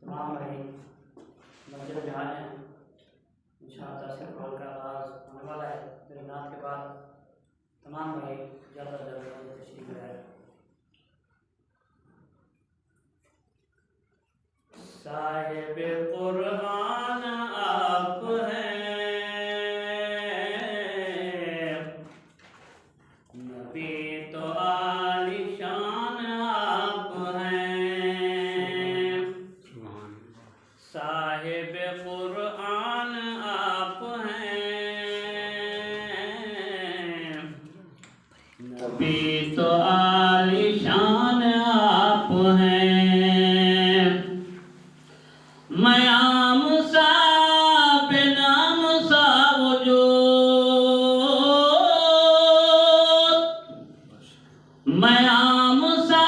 तमाम भाई मंजिल जहाँ हैं इंशाअल्लाह से कॉल का आगाज़ होने वाला है। मेरे नाथ के बाद तमाम भाई ज़्यादा से ज़्यादा तशरीफ़ लाए। साहिब कुरान आप हैं, नबी तो आलिशान आप हैं। साहिब कुरान आप हैं, नबी तो आलिशान आप हैं। मैं आम सा बेनाम सा वजूद, मैं आम सा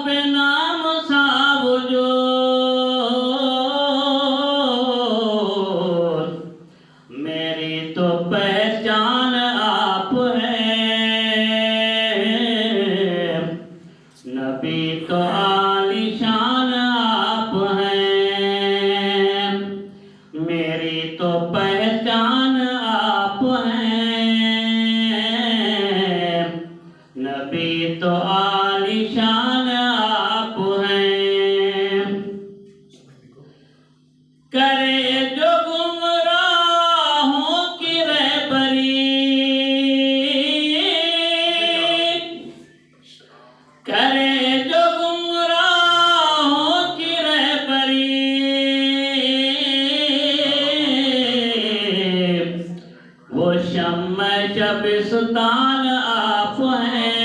बेनाम सा वजूद, मेरी तो पहचान आप हैं। नबी तो आलिशान आप हैं, मेरी तो पहचान आप हैं। नबी तो आलिशान आप हैं। करे जो गुमराहों की रहबरी, करे जो गुमराहों की रहबरी, वो शम्म शबिस्तान आप हैं।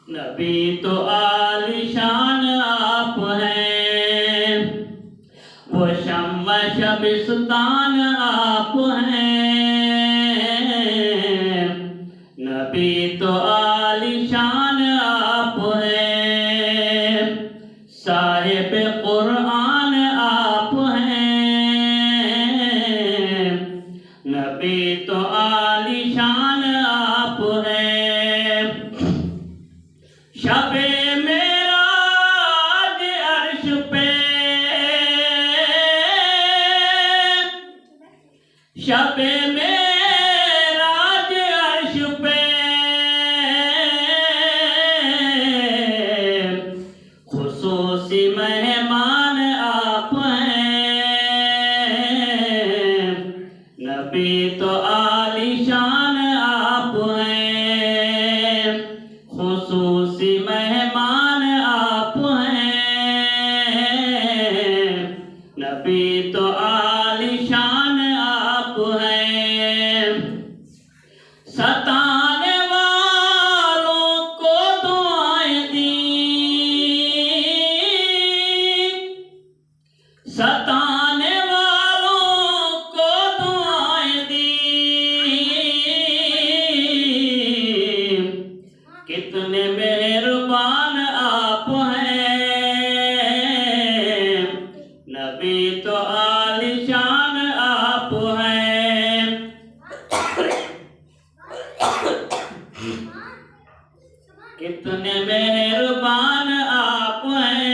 नबी तो आलिशान आप हैं, वो शम्म शबिस्तान आप हैं। नबी तो आलिशान आप हैं। साहिब कुरान आप हैं, नबी तो आलिशान आप हैं। शबे मेराज अर्श पे, शबे मेराज अर्श पे, खुसूसी मेहमान आप हैं। नबी तो आलिशान आप हैं, खुसूसी मेहमान आप हैं। नबी तो आलिशान आप हैं। सताने वालों को दुआएं दी, सताने वालों को दुआएं दी, कितने मेहरबान आप हैं। नबी तो आलिशान आप हैं। कितने मेहरबान आप हैं।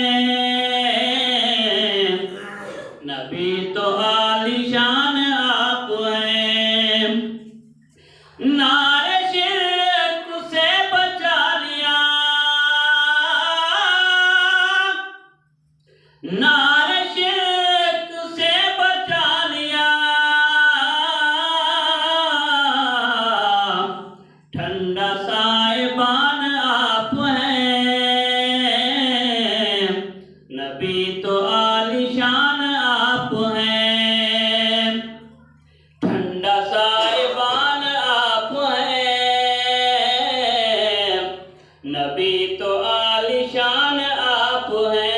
नबी तो आलिशान आप हैं। नारे शिर्क से बचा लिया, नारे शिर्क से बचा लिया, ठंडा साहिबान आप हैं। नबी तो आलिशान आप हैं। ठंडा साहिबान आप हैं। नबी तो आलिशान आप हैं।